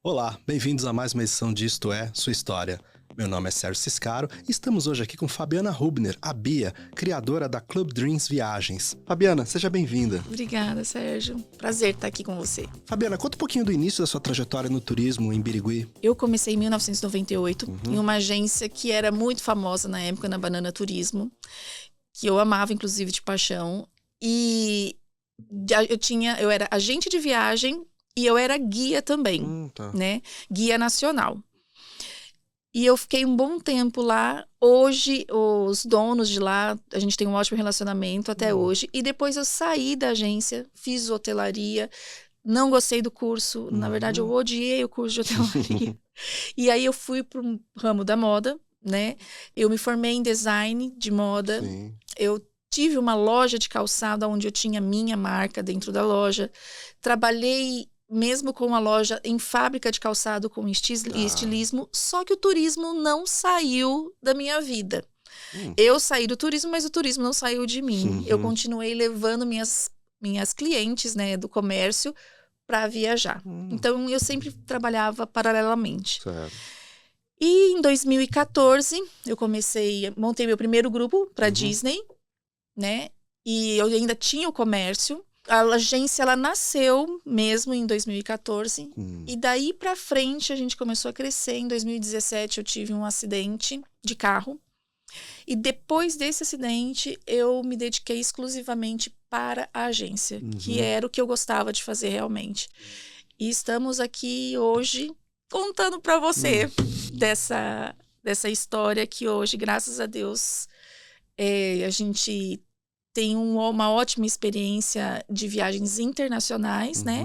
Olá, bem-vindos a mais uma edição de Isto É, Sua História. Meu nome é Sérgio Ciscaro e estamos hoje aqui com Fabiana Rubner, a Bia, criadora da Club Dreams Viagens. Fabiana, seja bem-vinda. Obrigada, Sérgio. Prazer estar aqui com você. Fabiana, conta um pouquinho do início da sua trajetória no turismo em Birigui. Eu comecei em 1998 em uma agência que era muito famosa na época, na Banana Turismo, que eu amava, inclusive, de paixão. E eu era agente de viagem e eu era guia também, né? Guia nacional. E eu fiquei um bom tempo lá. Hoje, os donos de lá, a gente tem um ótimo relacionamento até hoje. E depois eu saí da agência, fiz hotelaria, não gostei do curso. Na verdade, eu odiei o curso de hotelaria. E aí eu fui para o ramo da moda, né? Eu me formei em design de moda. Sim. Eu tive uma loja de calçado onde eu tinha minha marca dentro da loja. Trabalhei mesmo com a loja em fábrica de calçado com estilismo, só que o turismo não saiu da minha vida. Eu saí do turismo, mas o turismo não saiu de mim. Eu continuei levando minhas clientes, né, do comércio para viajar. Então, eu sempre trabalhava paralelamente. Certo. E em 2014, montei meu primeiro grupo para Disney, né? E eu ainda tinha o comércio. A agência, ela nasceu mesmo em 2014. E daí pra frente, a gente começou a crescer. Em 2017, eu tive um acidente de carro. E depois desse acidente, eu me dediquei exclusivamente para a agência, que era o que eu gostava de fazer realmente. E estamos aqui hoje contando para você dessa história que hoje, graças a Deus, a gente tem uma ótima experiência de viagens internacionais, né?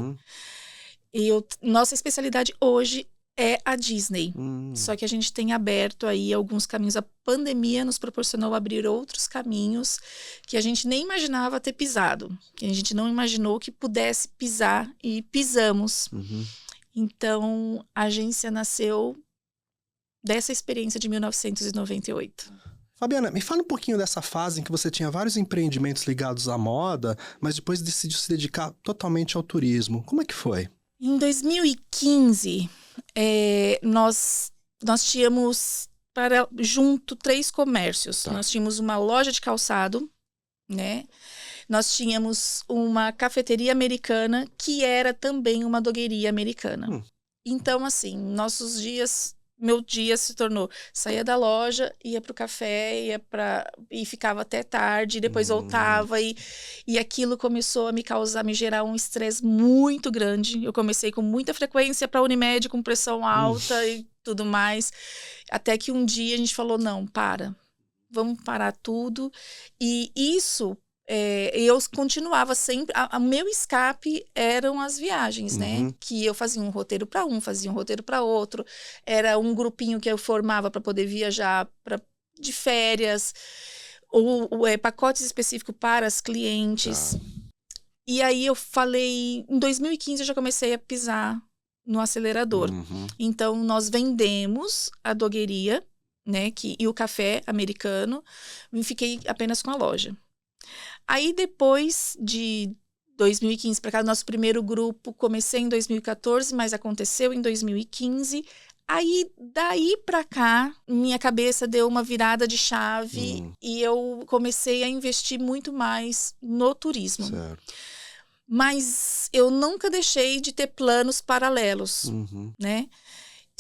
E nossa especialidade hoje é a Disney. Só que a gente tem aberto aí alguns caminhos. A pandemia nos proporcionou abrir outros caminhos que a gente nem imaginava ter pisado. Que a gente não imaginou que pudesse pisar e pisamos. Então, a agência nasceu dessa experiência de 1998. Fabiana, me fala um pouquinho dessa fase em que você tinha vários empreendimentos ligados à moda, mas depois decidiu se dedicar totalmente ao turismo. Como é que foi? Em 2015, nós tínhamos junto 3 comércios. Nós tínhamos uma loja de calçado, né? Nós tínhamos uma cafeteria americana, que era também uma dogueria americana. Então, assim, meu dia se tornou, saía da loja, ia pro café, e ficava até tarde, depois voltava, e aquilo começou a me gerar um estresse muito grande. Eu comecei com muita frequência para a Unimed, com pressão alta e tudo mais, até que um dia a gente falou, não, vamos parar tudo. E isso, eu continuava sempre, o meu escape eram as viagens, né? Que eu fazia um roteiro para um, fazia um roteiro para outro. Era um grupinho que eu formava para poder viajar de férias, ou pacotes específicos para as clientes. E aí eu falei, em 2015 eu já comecei a pisar no acelerador. Então, nós vendemos a dogueria, né? E o café americano, e fiquei apenas com a loja. Aí, depois de 2015 para cá, nosso primeiro grupo, comecei em 2014, mas aconteceu em 2015. Aí, daí para cá, minha cabeça deu uma virada de chave e eu comecei a investir muito mais no turismo. Certo. Mas eu nunca deixei de ter planos paralelos, né?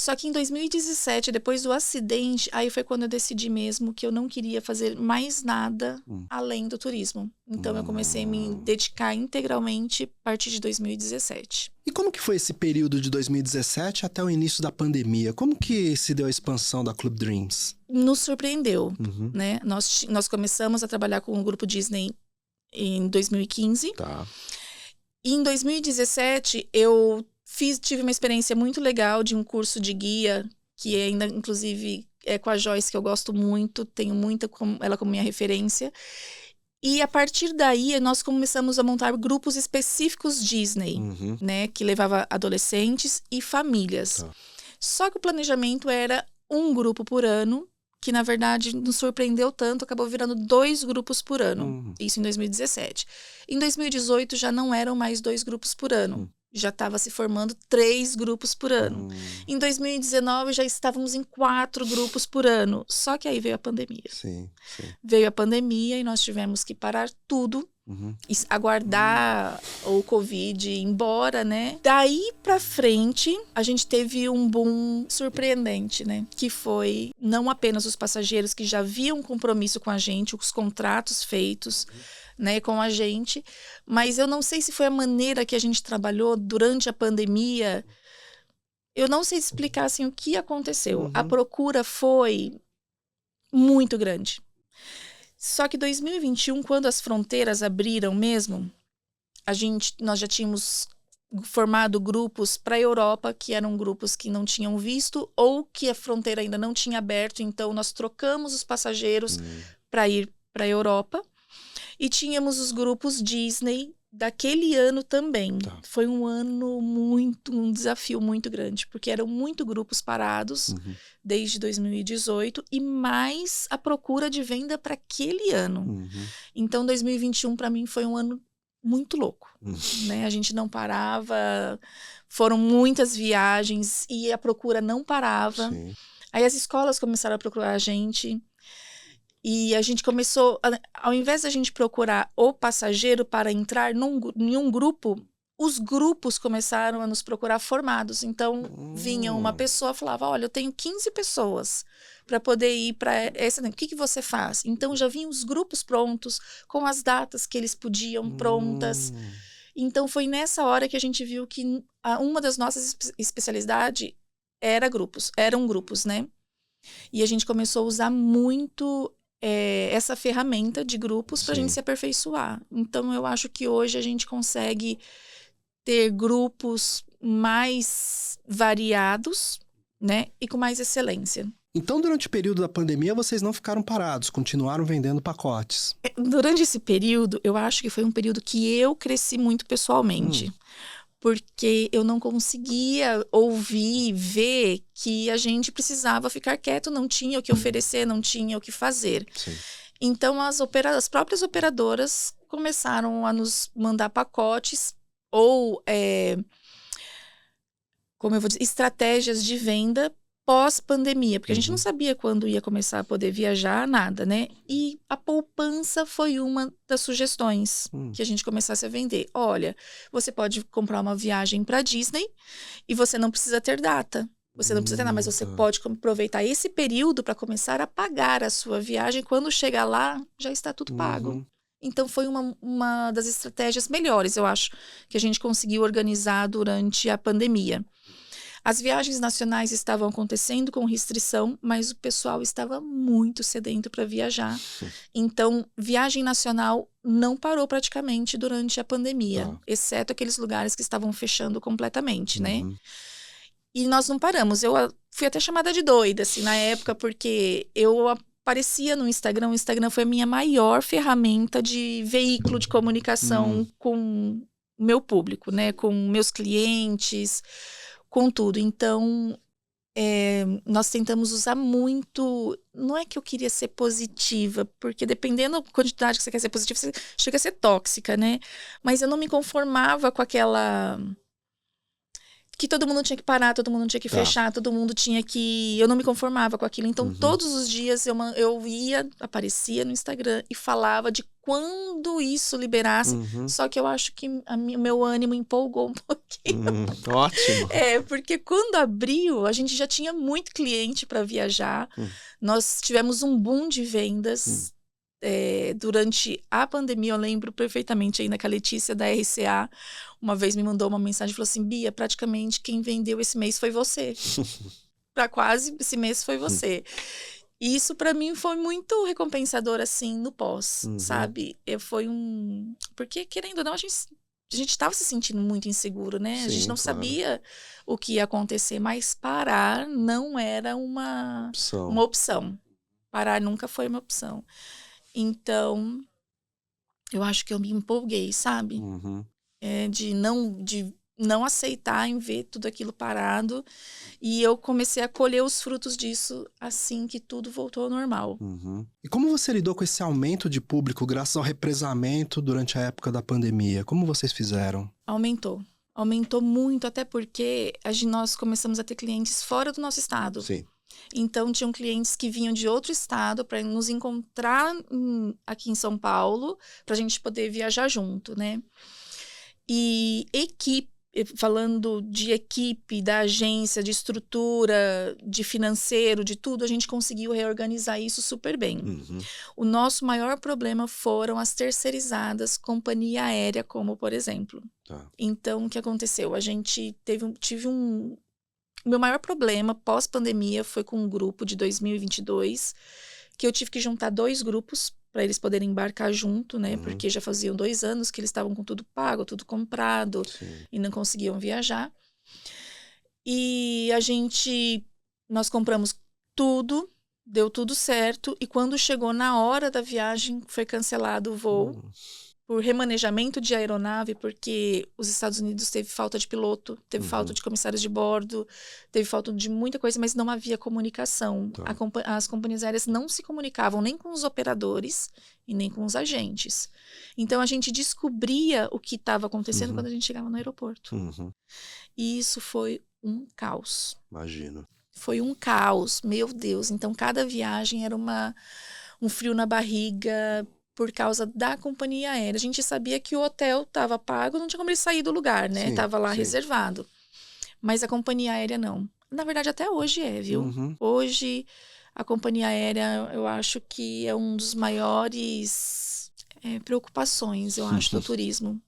Só que em 2017, depois do acidente, aí foi quando eu decidi mesmo que eu não queria fazer mais nada além do turismo. Então, eu comecei a me dedicar integralmente a partir de 2017. E como que foi esse período de 2017 até o início da pandemia? Como que se deu a expansão da Club Dreams? Nos surpreendeu, né? Nós começamos a trabalhar com o grupo Disney em 2015. E em 2017, eu tive uma experiência muito legal de um curso de guia, que ainda, inclusive, é com a Joyce, que eu gosto muito, tenho ela como minha referência. E a partir daí, nós começamos a montar grupos específicos Disney, né? Que levava adolescentes e famílias. Só que o planejamento era um grupo por ano, que na verdade nos surpreendeu tanto, acabou virando 2 grupos por ano. Isso em 2017. Em 2018 já não eram mais 2 grupos por ano. já estava se formando 3 grupos por ano. Em 2019, já estávamos em 4 grupos por ano. Só que aí veio a pandemia. Sim. Veio a pandemia e nós tivemos que parar tudo, aguardar o Covid ir embora, né? Daí pra frente, a gente teve um boom surpreendente, né? Que foi não apenas os passageiros que já haviam compromisso com a gente, os contratos feitos, né, com a gente, mas eu não sei se foi a maneira que a gente trabalhou durante a pandemia. Eu não sei explicar assim o que aconteceu. A procura foi muito grande. Só que 2021, quando as fronteiras abriram mesmo, nós já tínhamos formado grupos para a Europa, que eram grupos que não tinham visto ou que a fronteira ainda não tinha aberto, então nós trocamos os passageiros para ir para a Europa. E tínhamos os grupos Disney daquele ano também. Foi um desafio muito grande, porque eram muito grupos parados desde 2018 e mais a procura de venda para aquele ano. Então, 2021 para mim foi um ano muito louco, né? A gente não parava, foram muitas viagens e a procura não parava. Sim. Aí as escolas começaram a procurar a gente. E a gente começou, ao invés da gente procurar o passageiro para entrar em um grupo, os grupos começaram a nos procurar formados. Então, vinha uma pessoa e falava, olha, eu tenho 15 pessoas para poder ir para essa... O que você faz? Então, já vinham os grupos prontos, com as datas que eles podiam prontas. Então, foi nessa hora que a gente viu que uma das nossas especialidades eram grupos, né? E a gente começou a usar muito... essa ferramenta de grupos para a gente se aperfeiçoar. Então, eu acho que hoje a gente consegue ter grupos mais variados, né? E com mais excelência. Então, durante o período da pandemia, vocês não ficaram parados, continuaram vendendo pacotes. Durante esse período, eu acho que foi um período que eu cresci muito pessoalmente. Porque eu não conseguia ouvir, ver que a gente precisava ficar quieto, não tinha o que oferecer, não tinha o que fazer. Sim. Então, as próprias operadoras começaram a nos mandar pacotes ou, como eu vou dizer, estratégias de venda pós-pandemia, porque a gente não sabia quando ia começar a poder viajar, nada, né? E a poupança foi uma das sugestões que a gente começasse a vender. Olha, você pode comprar uma viagem para Disney e você não precisa ter data. Você não precisa ter nada, mas você pode aproveitar esse período para começar a pagar a sua viagem. Quando chegar lá, já está tudo pago. Então, foi uma das estratégias melhores, eu acho, que a gente conseguiu organizar durante a pandemia. As viagens nacionais estavam acontecendo com restrição, mas o pessoal estava muito sedento para viajar. Então, viagem nacional não parou praticamente durante a pandemia, exceto aqueles lugares que estavam fechando completamente, né? E nós não paramos. Eu fui até chamada de doida, assim, na época, porque eu aparecia no Instagram. O Instagram foi a minha maior ferramenta de veículo de comunicação com o meu público, né? Com meus clientes, com tudo. Então, nós tentamos usar muito... Não é que eu queria ser positiva, porque dependendo da quantidade que você quer ser positiva, você chega a ser tóxica, né? Mas eu não me conformava com aquela... que todo mundo tinha que parar, todo mundo tinha que fechar, todo mundo tinha que... Eu não me conformava com aquilo. Então, todos os dias eu ia, aparecia no Instagram e falava de quando isso liberasse. Só que eu acho que o meu ânimo empolgou um pouquinho. Ótimo. Porque quando abriu, a gente já tinha muito cliente para viajar. Nós tivemos um boom de vendas. Durante a pandemia, eu lembro perfeitamente ainda que a Letícia da RCA uma vez me mandou uma mensagem e falou assim: Bia, praticamente quem vendeu esse mês foi você. Para quase esse mês foi você. E isso para mim foi muito recompensador, assim, no pós, sabe? Porque, querendo ou não, a gente estava se sentindo muito inseguro, né? A gente não sabia o que ia acontecer, mas parar não era uma opção. Parar nunca foi uma opção. Então, eu acho que eu me empolguei, sabe? De não aceitar em ver tudo aquilo parado. E eu comecei a colher os frutos disso assim que tudo voltou ao normal. E como você lidou com esse aumento de público graças ao represamento durante a época da pandemia? Como vocês fizeram? Aumentou Aumentou muito, até porque nós começamos a ter clientes fora do nosso estado. Sim. Então, tinham clientes que vinham de outro estado para nos encontrar aqui em São Paulo, para a gente poder viajar junto, né? E falando de equipe, da agência, de estrutura, de financeiro, de tudo, a gente conseguiu reorganizar isso super bem. Uhum. O nosso maior problema foram as terceirizadas, companhia aérea, como por exemplo. Tá. Então, o que aconteceu? A gente o meu maior problema pós-pandemia foi com um grupo de 2022, que eu tive que juntar 2 grupos para eles poderem embarcar junto, né? Uhum. Porque já faziam 2 anos que eles estavam com tudo pago, tudo comprado, Sim. e não conseguiam viajar. E nós compramos tudo, deu tudo certo, e quando chegou na hora da viagem, foi cancelado o voo. Por remanejamento de aeronave, porque os Estados Unidos teve falta de piloto, teve falta de comissários de bordo, teve falta de muita coisa, mas não havia comunicação. Tá. As companhias aéreas não se comunicavam nem com os operadores e nem com os agentes. Então, a gente descobria o que estava acontecendo quando a gente chegava no aeroporto. Uhum. E isso foi um caos. Imagino. Foi um caos, meu Deus. Então, cada viagem era um frio na barriga, por causa da companhia aérea. A gente sabia que o hotel estava pago, não tinha como ele sair do lugar, né? Estava lá reservado. Mas a companhia aérea não. Na verdade, até hoje viu? Uhum. Hoje, a companhia aérea, eu acho que é um dos maiores preocupações, eu acho, do turismo.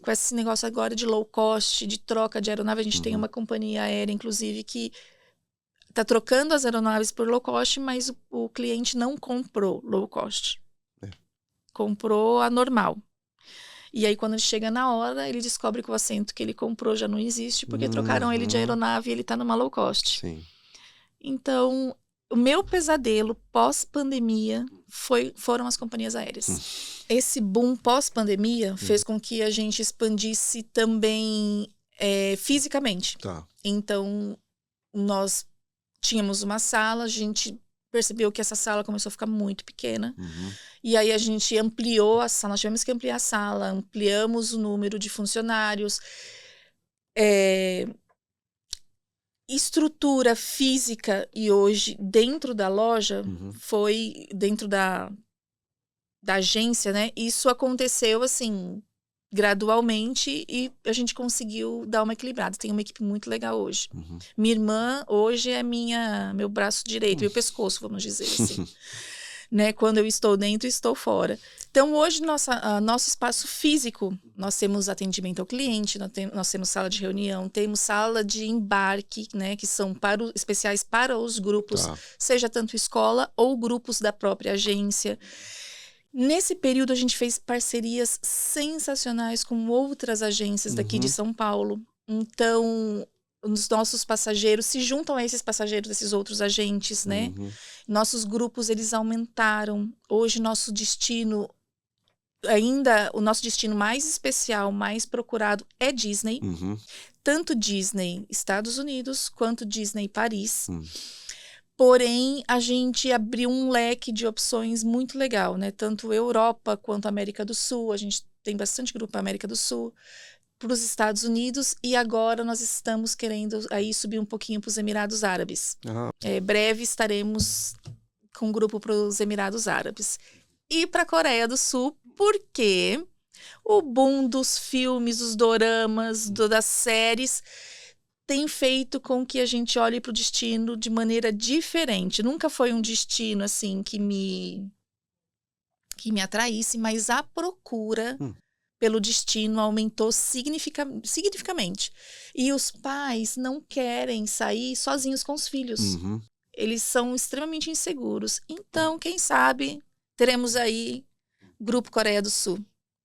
Com esse negócio agora de low cost, de troca de aeronave, a gente tem uma companhia aérea, inclusive, que está trocando as aeronaves por low cost, mas o cliente não comprou low cost. Comprou a normal. E aí, quando ele chega na hora, ele descobre que o assento que ele comprou já não existe, porque trocaram ele de aeronave e ele tá numa low cost. Sim. Então, o meu pesadelo pós-pandemia foram as companhias aéreas. Esse boom pós-pandemia fez com que a gente expandisse também fisicamente. Tá. Então, nós tínhamos uma sala, a gente percebeu que essa sala começou a ficar muito pequena. E aí a gente ampliou a sala, nós tivemos que ampliar a sala, ampliamos o número de funcionários. Estrutura física, e hoje dentro da loja, foi dentro da agência, né? Isso aconteceu assim, gradualmente, e a gente conseguiu dar uma equilibrada. Tem uma equipe muito legal hoje. Minha irmã hoje é meu braço direito, e o pescoço, vamos dizer assim. Né? Quando eu estou dentro, estou fora. Então, hoje, nosso espaço físico, nós temos atendimento ao cliente, nós temos sala de reunião, temos sala de embarque, né? Que são especiais para os grupos, seja tanto escola ou grupos da própria agência. Nesse período, a gente fez parcerias sensacionais com outras agências daqui de São Paulo. Então, os nossos passageiros se juntam a esses passageiros desses outros agentes, né? Nossos grupos, eles aumentaram. Hoje, o nosso destino mais especial, mais procurado é Disney. Tanto Disney Estados Unidos, quanto Disney Paris. Porém, a gente abriu um leque de opções muito legal, né? Tanto Europa quanto América do Sul. A gente tem bastante grupo para América do Sul, para os Estados Unidos, e agora nós estamos querendo aí subir um pouquinho para os Emirados Árabes. Breve estaremos com um grupo para os Emirados Árabes. E para a Coreia do Sul, porque o boom dos filmes, dos doramas, das séries tem feito com que a gente olhe para o destino de maneira diferente. Nunca foi um destino assim que me atraísse, mas a procura pelo destino aumentou significativamente. E os pais não querem sair sozinhos com os filhos. Eles são extremamente inseguros. Então, quem sabe, teremos aí Grupo Coreia do Sul.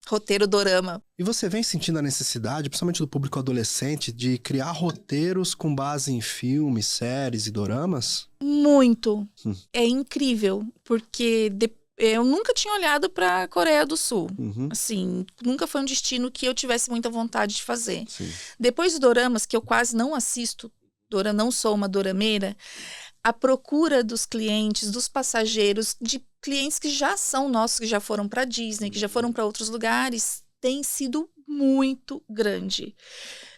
Roteiro dorama. E você vem sentindo a necessidade, principalmente do público adolescente, de criar roteiros com base em filmes, séries e doramas? Muito. É incrível, porque eu nunca tinha olhado para a Coreia do Sul. Assim, nunca foi um destino que eu tivesse muita vontade de fazer. Depois dos doramas, que eu quase não assisto, não sou uma dorameira, a procura dos clientes, dos passageiros, de clientes que já são nossos, que já foram para Disney, que já foram para outros lugares, tem sido muito grande.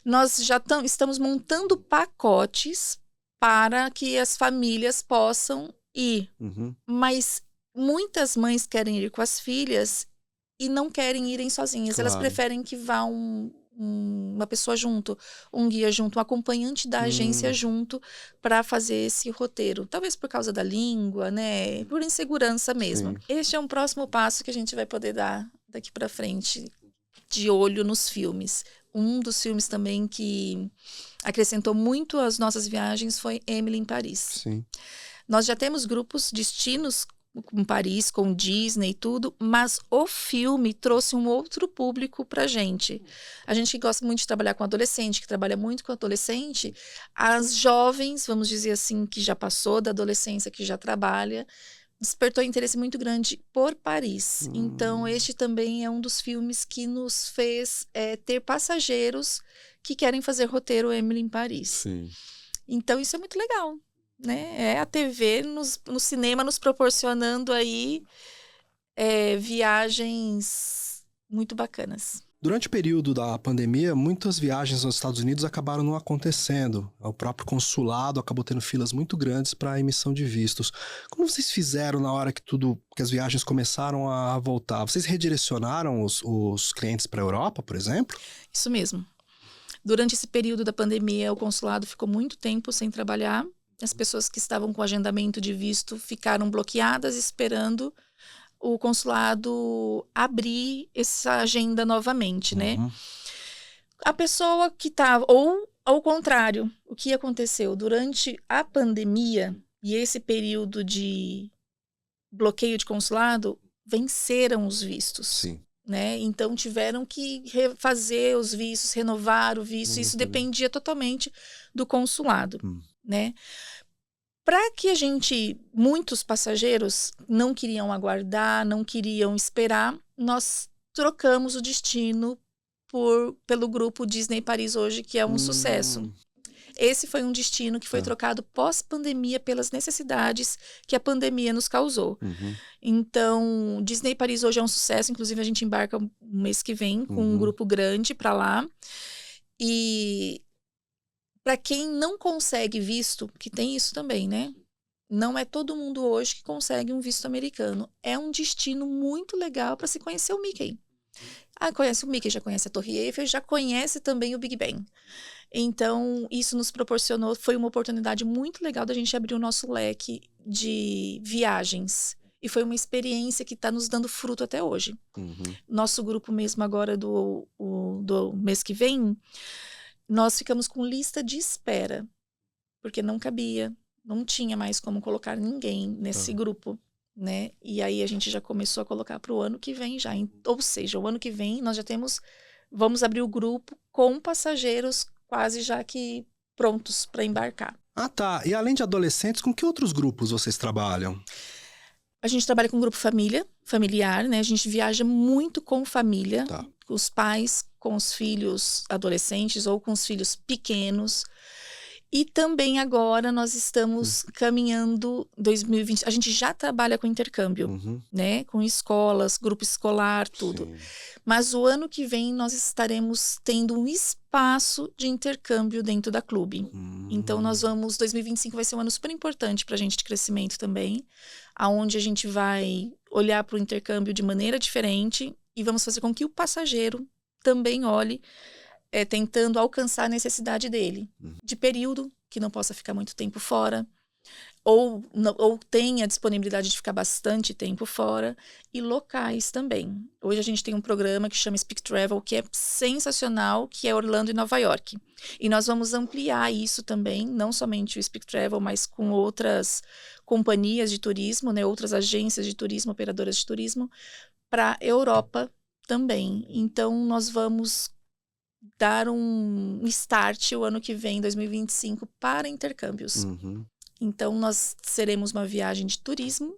nós já estamos montando pacotes para que as famílias possam ir. Mas muitas mães querem ir com as filhas e não querem irem sozinhas. Claro. Elas preferem que vá uma pessoa junto, um guia junto, um acompanhante da agência junto para fazer esse roteiro. Talvez por causa da língua, né? Por insegurança mesmo. Sim. Este é um próximo passo que a gente vai poder dar daqui para frente, de olho nos filmes. Um dos filmes também que acrescentou muito às nossas viagens foi Emily em Paris. Sim. Nós já temos grupos, destinos com Paris, com Disney e tudo, mas o filme trouxe um outro público pra gente. A gente que gosta muito de trabalhar com adolescente, que trabalha muito com adolescente, as jovens, vamos dizer assim, que já passou da adolescência, que já trabalha, despertou interesse muito grande por Paris. Então, este também é um dos filmes que nos fez ter passageiros que querem fazer roteiro Emily em Paris. Sim. Então, isso é muito legal. Né? É a TV no cinema nos proporcionando aí viagens muito bacanas. Durante o período da pandemia, muitas viagens aos Estados Unidos acabaram não acontecendo. O próprio consulado acabou tendo filas muito grandes para a emissão de vistos. Como vocês fizeram na hora que as viagens começaram a voltar? Vocês redirecionaram os clientes para a Europa, por exemplo? Isso mesmo. Durante esse período da pandemia, o consulado ficou muito tempo sem trabalhar. As pessoas que estavam com agendamento de visto ficaram bloqueadas esperando o consulado abrir essa agenda novamente, né? A pessoa que estava... Ou, ao contrário, o que aconteceu? Durante a pandemia e esse período de bloqueio de consulado, venceram os vistos. Sim. Né? Então, tiveram que refazer os vistos, renovar o visto. Isso dependia totalmente do consulado. Né? Para que muitos passageiros não queriam aguardar, não queriam esperar, nós trocamos o destino pelo grupo Disney Paris hoje, que é um sucesso. Esse foi um destino que foi trocado pós-pandemia pelas necessidades que a pandemia nos causou. Então, Disney Paris hoje é um sucesso, inclusive a gente embarca um mês que vem com um grupo grande para lá. E para quem não consegue visto, que tem isso também, né? Não é todo mundo hoje que consegue um visto americano. É um destino muito legal para se conhecer o Mickey. Conhece o Mickey, já conhece a Torre Eiffel, já conhece também o Big Ben. Então, isso nos proporcionou, foi uma oportunidade muito legal da gente abrir o nosso leque de viagens. E foi uma experiência que está nos dando fruto até hoje. Nosso grupo mesmo agora do mês que vem, nós ficamos com lista de espera, porque não cabia, não tinha mais como colocar ninguém nesse grupo, né? E aí a gente já começou a colocar para o ano que vem já. Ou seja, o ano que vem nós já vamos abrir o grupo com passageiros quase já que prontos para embarcar. Ah, tá. E além de adolescentes, com que outros grupos vocês trabalham? A gente trabalha com grupo familiar, né? A gente viaja muito com família, os pais com os filhos adolescentes ou com os filhos pequenos. E também agora nós estamos caminhando 2020. A gente já trabalha com intercâmbio, né? Com escolas, grupo escolar, tudo. Sim. Mas o ano que vem nós estaremos tendo um espaço de intercâmbio dentro da clube. Então 2025 vai ser um ano super importante para a gente de crescimento também, aonde a gente vai olhar para o intercâmbio de maneira diferente e vamos fazer com que o passageiro também olhe tentando alcançar a necessidade dele, de período, que não possa ficar muito tempo fora, ou tenha disponibilidade de ficar bastante tempo fora, e locais também. Hoje a gente tem um programa que chama Speak Travel, que é sensacional, que é Orlando e Nova York. E nós vamos ampliar isso também, não somente o Speak Travel, mas com outras companhias de turismo, né, outras agências de turismo, operadoras de turismo, para a Europa também. Então, nós vamos dar um start o ano que vem, 2025, para intercâmbios. Então, nós seremos uma viagem de turismo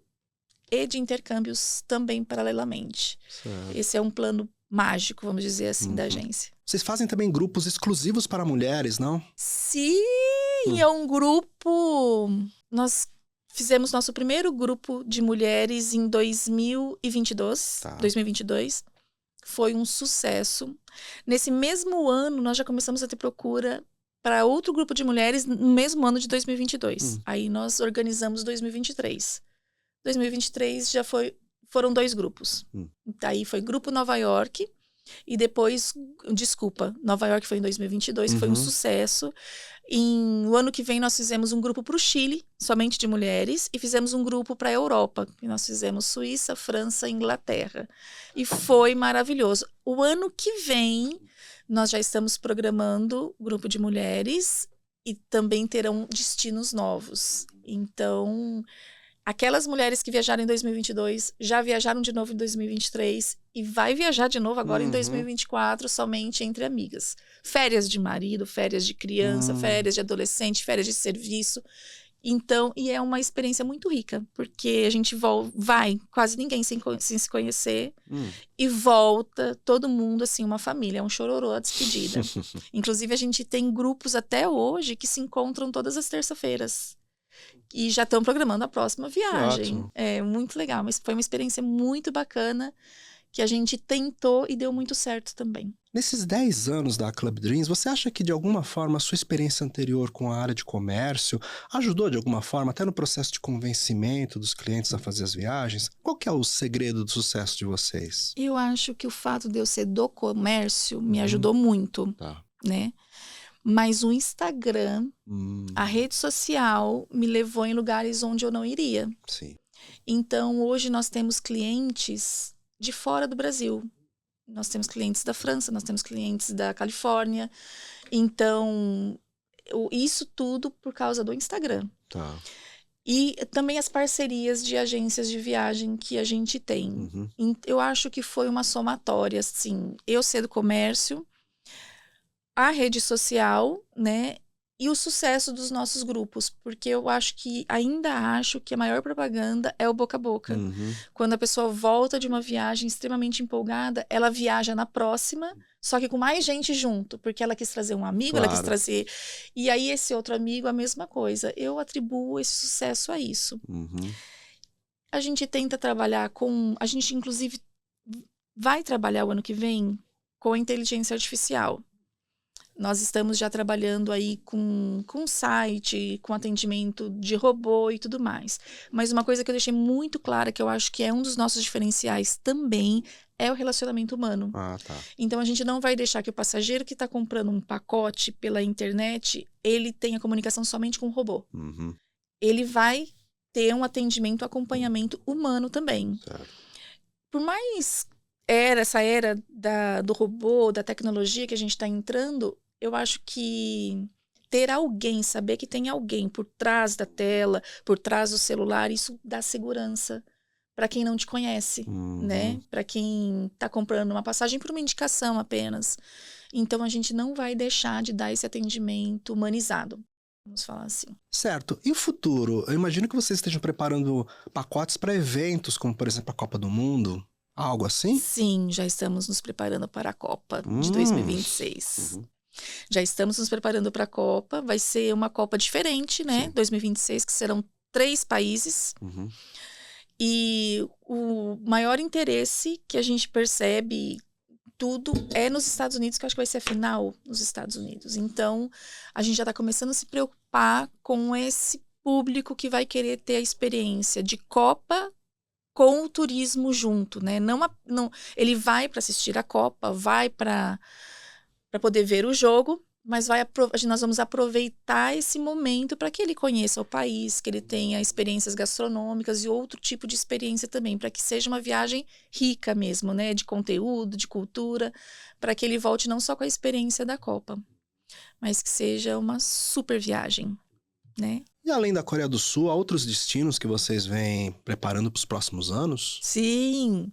e de intercâmbios também paralelamente. Certo. Esse é um plano mágico, vamos dizer assim, da agência. Vocês fazem também grupos exclusivos para mulheres, não? Sim, é um grupo... Nós fizemos nosso primeiro grupo de mulheres em 2022. foi um sucesso. Nesse mesmo ano, nós já começamos a ter procura para outro grupo de mulheres no mesmo ano de 2022. Aí nós organizamos 2023. 2023 já foram 2 grupos. Daí foi Grupo Nova York e depois, Nova York foi em 2022, que foi um sucesso. No ano que vem nós fizemos um grupo para o Chile, somente de mulheres, e fizemos um grupo para a Europa, que nós fizemos Suíça, França e Inglaterra. E foi maravilhoso. O ano que vem nós já estamos programando grupo de mulheres e também terão destinos novos. Então, aquelas mulheres que viajaram em 2022 já viajaram de novo em 2023 e vai viajar de novo agora em 2024 somente entre amigas. Férias de marido, férias de criança, férias de adolescente, férias de serviço. Então, e é uma experiência muito rica, porque a gente vai, quase ninguém sem se conhecer, e volta todo mundo, assim, uma família, é um chororô a despedida. Inclusive, a gente tem grupos até hoje que se encontram todas as terças-feiras. E já estão programando a próxima viagem. Ótimo. É muito legal, mas foi uma experiência muito bacana que a gente tentou e deu muito certo também. Nesses 10 anos da Club Dreams, você acha que de alguma forma a sua experiência anterior com a área de comércio ajudou de alguma forma até no processo de convencimento dos clientes a fazer as viagens? Qual que é o segredo do sucesso de vocês? Eu acho que o fato de eu ser do comércio me ajudou muito, Tá. né? Mas o Instagram, a rede social, me levou em lugares onde eu não iria. Sim. Então, hoje nós temos clientes de fora do Brasil. Nós temos clientes da França, nós temos clientes da Califórnia. Então, isso tudo por causa do Instagram. Tá. E também as parcerias de agências de viagem que a gente tem. Eu acho que foi uma somatória, assim. Eu ser do comércio, a rede social, né? E o sucesso dos nossos grupos, porque eu ainda acho que a maior propaganda é o boca a boca. Quando a pessoa volta de uma viagem extremamente empolgada, ela viaja na próxima, só que com mais gente junto, porque ela quis trazer um amigo, ela quis trazer... E aí esse outro amigo, a mesma coisa. Eu atribuo esse sucesso a isso. A gente tenta trabalhar a gente, inclusive, vai trabalhar o ano que vem com a inteligência artificial. Nós estamos já trabalhando aí com site, com atendimento de robô e tudo mais. Mas uma coisa que eu deixei muito clara, que eu acho que é um dos nossos diferenciais também, é o relacionamento humano. Tá. Então, a gente não vai deixar que o passageiro que está comprando um pacote pela internet, ele tenha comunicação somente com o robô. Ele vai ter um atendimento, acompanhamento humano também. Certo. Por mais essa era do robô, da tecnologia que a gente está entrando, eu acho que ter alguém, saber que tem alguém por trás da tela, por trás do celular, isso dá segurança para quem não te conhece, né? Para quem está comprando uma passagem por uma indicação apenas. Então, a gente não vai deixar de dar esse atendimento humanizado. Vamos falar assim. Certo. E o futuro? Eu imagino que vocês estejam preparando pacotes para eventos, como, por exemplo, a Copa do Mundo. Algo assim? Sim, já estamos nos preparando para a Copa de 2026. Já estamos nos preparando para a Copa. Vai ser uma Copa diferente, né? 2026, que serão 3 países. E o maior interesse que a gente percebe tudo é nos Estados Unidos, que eu acho que vai ser a final nos Estados Unidos. Então, a gente já está começando a se preocupar com esse público que vai querer ter a experiência de Copa com o turismo junto, né? Ele vai para assistir a Copa, vai para poder ver o jogo, mas nós vamos aproveitar esse momento para que ele conheça o país, que ele tenha experiências gastronômicas e outro tipo de experiência também, para que seja uma viagem rica mesmo, né? De conteúdo, de cultura, para que ele volte não só com a experiência da Copa, mas que seja uma super viagem, né? E além da Coreia do Sul, há outros destinos que vocês vêm preparando para os próximos anos? Sim.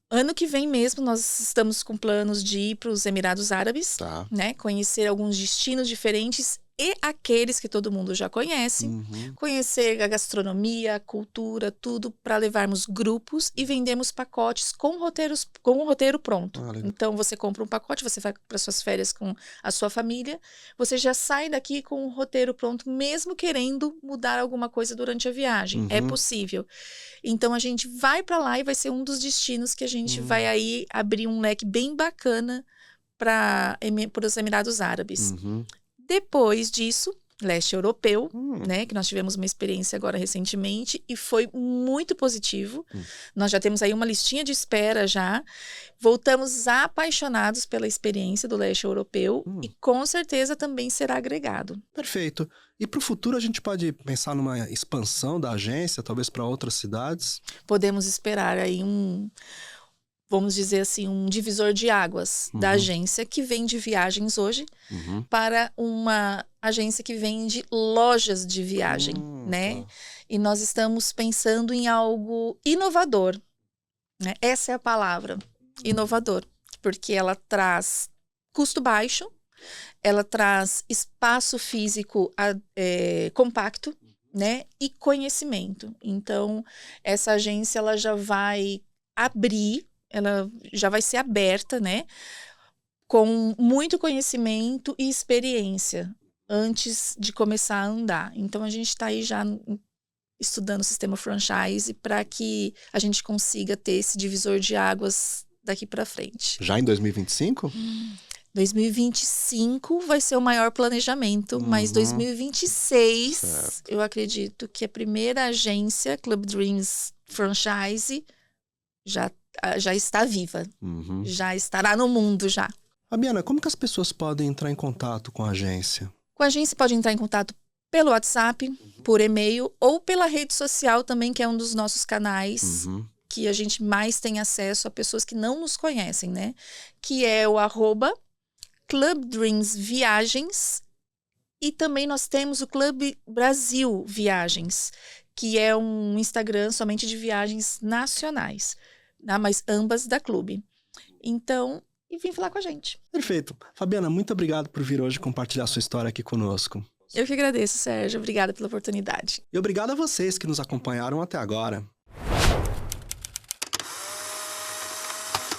Ano que vem mesmo, nós estamos com planos de ir para os Emirados Árabes, né? Conhecer alguns destinos diferentes. e aqueles que todo mundo já conhece, conhecer a gastronomia, a cultura, tudo, para levarmos grupos e vendemos pacotes com um roteiro pronto. Então, você compra um pacote, você vai para suas férias com a sua família, você já sai daqui com um roteiro pronto, mesmo querendo mudar alguma coisa durante a viagem. É possível. Então, a gente vai para lá e vai ser um dos destinos que a gente vai aí abrir um leque bem bacana para os Emirados Árabes. Depois disso, leste europeu, né, que nós tivemos uma experiência agora recentemente e foi muito positivo. Nós já temos aí uma listinha de espera já. Voltamos apaixonados pela experiência do leste europeu e com certeza também será agregado. Perfeito. E para o futuro a gente pode pensar numa expansão da agência, talvez para outras cidades? Podemos esperar aí vamos dizer assim, um divisor de águas da agência que vende viagens hoje para uma agência que vende lojas de viagem, né? E nós estamos pensando em algo inovador, né? Essa é a palavra, inovador, porque ela traz custo baixo, ela traz espaço físico compacto, né? E conhecimento. Então, essa agência ela já vai abrir, ela já vai ser aberta, né? Com muito conhecimento e experiência antes de começar a andar. Então, a gente está aí já estudando o sistema franchise para que a gente consiga ter esse divisor de águas daqui para frente. Já em 2025? 2025 vai ser o maior planejamento, mas 2026, certo. Eu acredito que a primeira agência, Club Dreams Franchise, já está viva, já estará no mundo já. Fabiana, como que as pessoas podem entrar em contato com a agência? Com a agência pode entrar em contato pelo WhatsApp, por e-mail ou pela rede social também, que é um dos nossos canais que a gente mais tem acesso a pessoas que não nos conhecem, né? Que é o @Club Dreams Viagens e também nós temos o Clube Brasil Viagens, que é um Instagram somente de viagens nacionais. Mas ambas da Clube. Então, e vem falar com a gente. Perfeito. Fabiana, muito obrigado por vir hoje compartilhar sua história aqui conosco. Eu que agradeço, Sérgio. Obrigada pela oportunidade. E obrigado a vocês que nos acompanharam até agora.